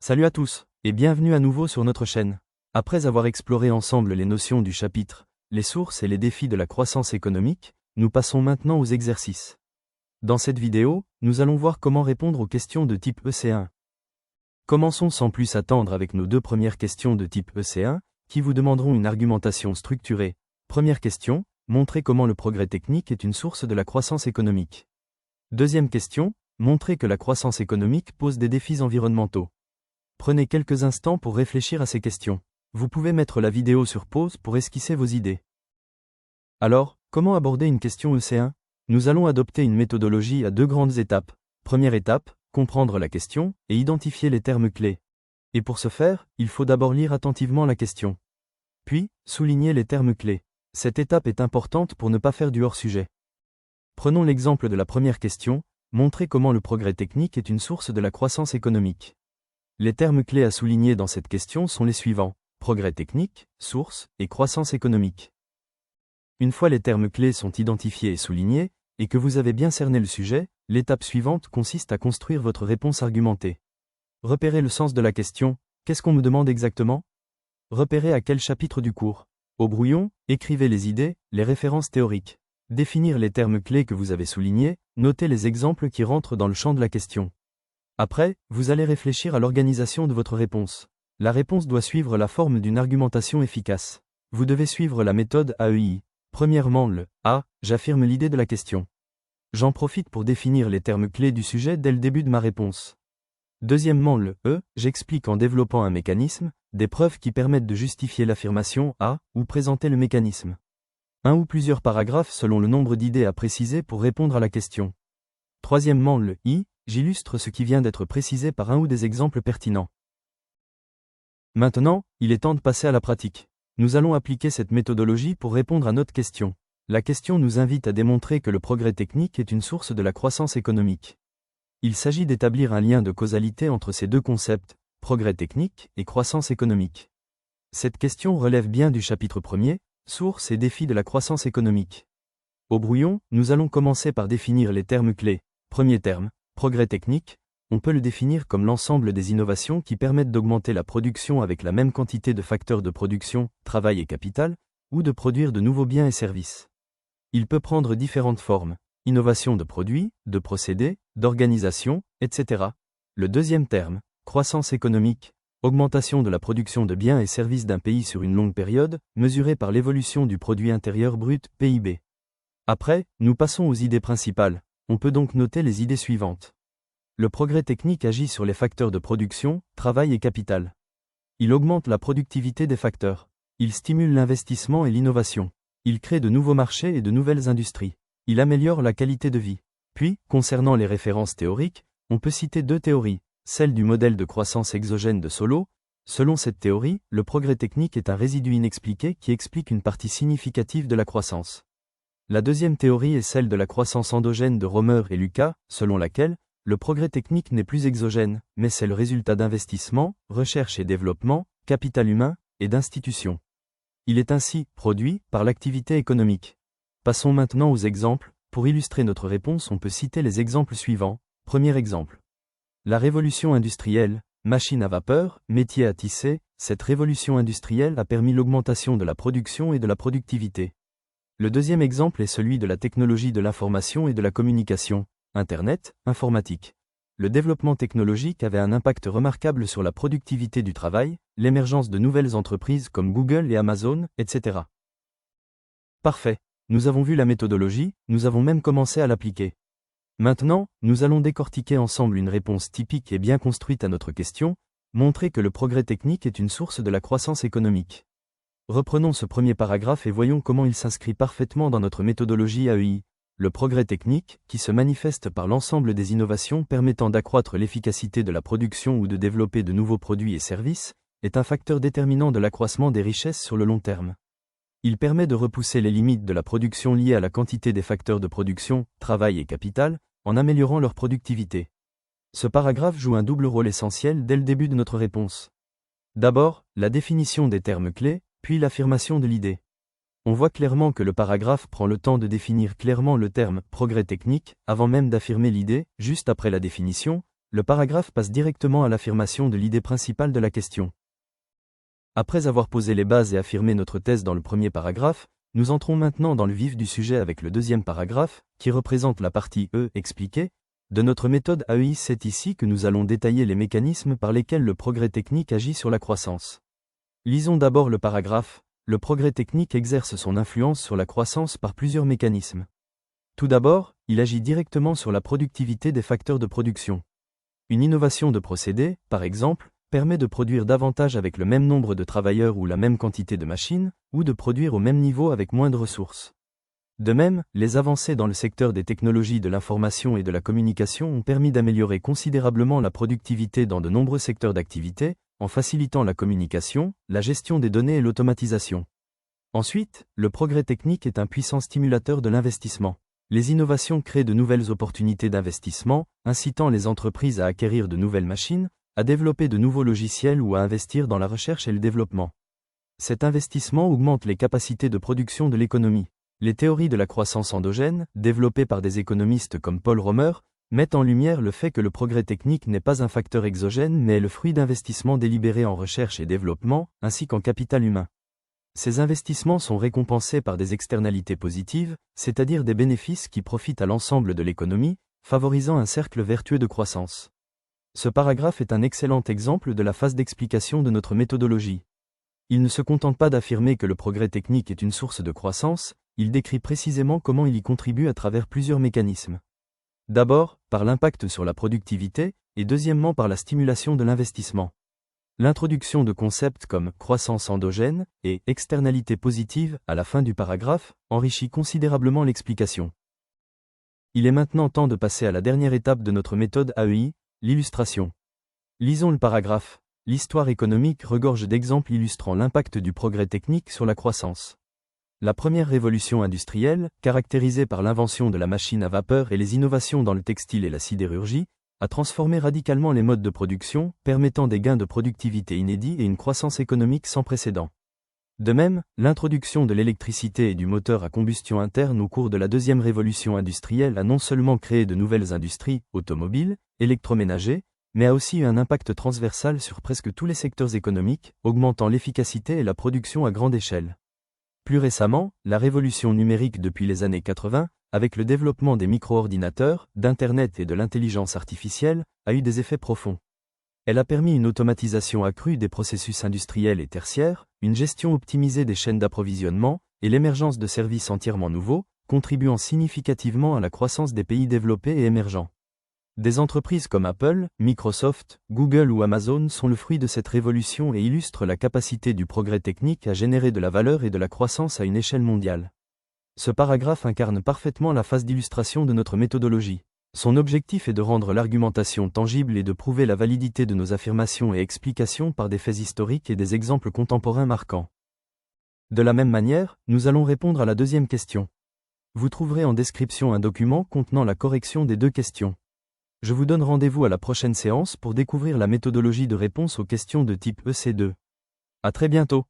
Salut à tous, et bienvenue à nouveau sur notre chaîne. Après avoir exploré ensemble les notions du chapitre, les sources et les défis de la croissance économique, nous passons maintenant aux exercices. Dans cette vidéo, nous allons voir comment répondre aux questions de type EC1. Commençons sans plus attendre avec nos deux premières questions de type EC1, qui vous demanderont une argumentation structurée. Première question, montrez comment le progrès technique est une source de la croissance économique. Deuxième question, montrez que la croissance économique pose des défis environnementaux. Prenez quelques instants pour réfléchir à ces questions. Vous pouvez mettre la vidéo sur pause pour esquisser vos idées. Alors, comment aborder une question EC1? Nous allons adopter une méthodologie à deux grandes étapes. Première étape, comprendre la question et identifier les termes clés. Et pour ce faire, il faut d'abord lire attentivement la question. Puis, souligner les termes clés. Cette étape est importante pour ne pas faire du hors-sujet. Prenons l'exemple de la première question, montrer comment le progrès technique est une source de la croissance économique. Les termes clés à souligner dans cette question sont les suivants: progrès technique, source et croissance économique. Une fois les termes clés sont identifiés et soulignés, et que vous avez bien cerné le sujet, l'étape suivante consiste à construire votre réponse argumentée. Repérez le sens de la question, qu'est-ce qu'on me demande exactement? Repérez à quel chapitre du cours. Au brouillon, écrivez les idées, les références théoriques. Définir les termes clés que vous avez soulignés, notez les exemples qui rentrent dans le champ de la question. Après, vous allez réfléchir à l'organisation de votre réponse. La réponse doit suivre la forme d'une argumentation efficace. Vous devez suivre la méthode AEI. Premièrement, le A, j'affirme l'idée de la question. J'en profite pour définir les termes clés du sujet dès le début de ma réponse. Deuxièmement, le E, j'explique en développant un mécanisme, des preuves qui permettent de justifier l'affirmation A, ou présenter le mécanisme. Un ou plusieurs paragraphes selon le nombre d'idées à préciser pour répondre à la question. Troisièmement, le I, j'illustre ce qui vient d'être précisé par un ou des exemples pertinents. Maintenant, il est temps de passer à la pratique. Nous allons appliquer cette méthodologie pour répondre à notre question. La question nous invite à démontrer que le progrès technique est une source de la croissance économique. Il s'agit d'établir un lien de causalité entre ces deux concepts, progrès technique et croissance économique. Cette question relève bien du chapitre 1er, sources et défis de la croissance économique. Au brouillon, nous allons commencer par définir les termes clés. Premier terme, progrès technique, on peut le définir comme l'ensemble des innovations qui permettent d'augmenter la production avec la même quantité de facteurs de production, travail et capital, ou de produire de nouveaux biens et services. Il peut prendre différentes formes, innovation de produits, de procédés, d'organisation, etc. Le deuxième terme, croissance économique, augmentation de la production de biens et services d'un pays sur une longue période, mesurée par l'évolution du produit intérieur brut, PIB. Après, nous passons aux idées principales. On peut donc noter les idées suivantes. Le progrès technique agit sur les facteurs de production, travail et capital. Il augmente la productivité des facteurs. Il stimule l'investissement et l'innovation. Il crée de nouveaux marchés et de nouvelles industries. Il améliore la qualité de vie. Puis, concernant les références théoriques, on peut citer deux théories. Celle du modèle de croissance exogène de Solow. Selon cette théorie, le progrès technique est un résidu inexpliqué qui explique une partie significative de la croissance. La deuxième théorie est celle de la croissance endogène de Romer et Lucas, selon laquelle le progrès technique n'est plus exogène, mais c'est le résultat d'investissement, recherche et développement, capital humain et d'institutions. Il est ainsi produit par l'activité économique. Passons maintenant aux exemples. Pour illustrer notre réponse, on peut citer les exemples suivants. Premier exemple. La révolution industrielle, machine à vapeur, métier à tisser, cette révolution industrielle a permis l'augmentation de la production et de la productivité. Le deuxième exemple est celui de la technologie de l'information et de la communication, Internet, informatique. Le développement technologique avait un impact remarquable sur la productivité du travail, l'émergence de nouvelles entreprises comme Google et Amazon, etc. Parfait. Nous avons vu la méthodologie, nous avons même commencé à l'appliquer. Maintenant, nous allons décortiquer ensemble une réponse typique et bien construite à notre question, montrer que le progrès technique est une source de la croissance économique. Reprenons ce premier paragraphe et voyons comment il s'inscrit parfaitement dans notre méthodologie AEI. Le progrès technique, qui se manifeste par l'ensemble des innovations permettant d'accroître l'efficacité de la production ou de développer de nouveaux produits et services, est un facteur déterminant de l'accroissement des richesses sur le long terme. Il permet de repousser les limites de la production liées à la quantité des facteurs de production, travail et capital, en améliorant leur productivité. Ce paragraphe joue un double rôle essentiel dès le début de notre réponse. D'abord, la définition des termes clés, puis l'affirmation de l'idée. On voit clairement que le paragraphe prend le temps de définir clairement le terme « progrès technique » avant même d'affirmer l'idée. Juste après la définition, le paragraphe passe directement à l'affirmation de l'idée principale de la question. Après avoir posé les bases et affirmé notre thèse dans le premier paragraphe, nous entrons maintenant dans le vif du sujet avec le deuxième paragraphe, qui représente la partie E expliquée de notre méthode AEI. C'est ici que nous allons détailler les mécanismes par lesquels le progrès technique agit sur la croissance. Lisons d'abord le paragraphe. Le progrès technique exerce son influence sur la croissance par plusieurs mécanismes. Tout d'abord, il agit directement sur la productivité des facteurs de production. Une innovation de procédé, par exemple, permet de produire davantage avec le même nombre de travailleurs ou la même quantité de machines, ou de produire au même niveau avec moins de ressources. De même, les avancées dans le secteur des technologies de l'information et de la communication ont permis d'améliorer considérablement la productivité dans de nombreux secteurs d'activité, en facilitant la communication, la gestion des données et l'automatisation. Ensuite, le progrès technique est un puissant stimulateur de l'investissement. Les innovations créent de nouvelles opportunités d'investissement, incitant les entreprises à acquérir de nouvelles machines, à développer de nouveaux logiciels ou à investir dans la recherche et le développement. Cet investissement augmente les capacités de production de l'économie. Les théories de la croissance endogène, développées par des économistes comme Paul Romer, mettent en lumière le fait que le progrès technique n'est pas un facteur exogène mais est le fruit d'investissements délibérés en recherche et développement, ainsi qu'en capital humain. Ces investissements sont récompensés par des externalités positives, c'est-à-dire des bénéfices qui profitent à l'ensemble de l'économie, favorisant un cercle vertueux de croissance. Ce paragraphe est un excellent exemple de la phase d'explication de notre méthodologie. Il ne se contente pas d'affirmer que le progrès technique est une source de croissance, il décrit précisément comment il y contribue à travers plusieurs mécanismes. D'abord, par l'impact sur la productivité, et deuxièmement par la stimulation de l'investissement. L'introduction de concepts comme croissance endogène et externalité positive à la fin du paragraphe enrichit considérablement l'explication. Il est maintenant temps de passer à la dernière étape de notre méthode AEI, l'illustration. Lisons le paragraphe. L'histoire économique regorge d'exemples illustrant l'impact du progrès technique sur la croissance. La première révolution industrielle, caractérisée par l'invention de la machine à vapeur et les innovations dans le textile et la sidérurgie, a transformé radicalement les modes de production, permettant des gains de productivité inédits et une croissance économique sans précédent. De même, l'introduction de l'électricité et du moteur à combustion interne au cours de la deuxième révolution industrielle a non seulement créé de nouvelles industries, automobiles, électroménagers, mais a aussi eu un impact transversal sur presque tous les secteurs économiques, augmentant l'efficacité et la production à grande échelle. Plus récemment, la révolution numérique depuis les années 80, avec le développement des micro-ordinateurs, d'Internet et de l'intelligence artificielle, a eu des effets profonds. Elle a permis une automatisation accrue des processus industriels et tertiaires, une gestion optimisée des chaînes d'approvisionnement, et l'émergence de services entièrement nouveaux, contribuant significativement à la croissance des pays développés et émergents. Des entreprises comme Apple, Microsoft, Google ou Amazon sont le fruit de cette révolution et illustrent la capacité du progrès technique à générer de la valeur et de la croissance à une échelle mondiale. Ce paragraphe incarne parfaitement la phase d'illustration de notre méthodologie. Son objectif est de rendre l'argumentation tangible et de prouver la validité de nos affirmations et explications par des faits historiques et des exemples contemporains marquants. De la même manière, nous allons répondre à la deuxième question. Vous trouverez en description un document contenant la correction des deux questions. Je vous donne rendez-vous à la prochaine séance pour découvrir la méthodologie de réponse aux questions de type EC2. À très bientôt.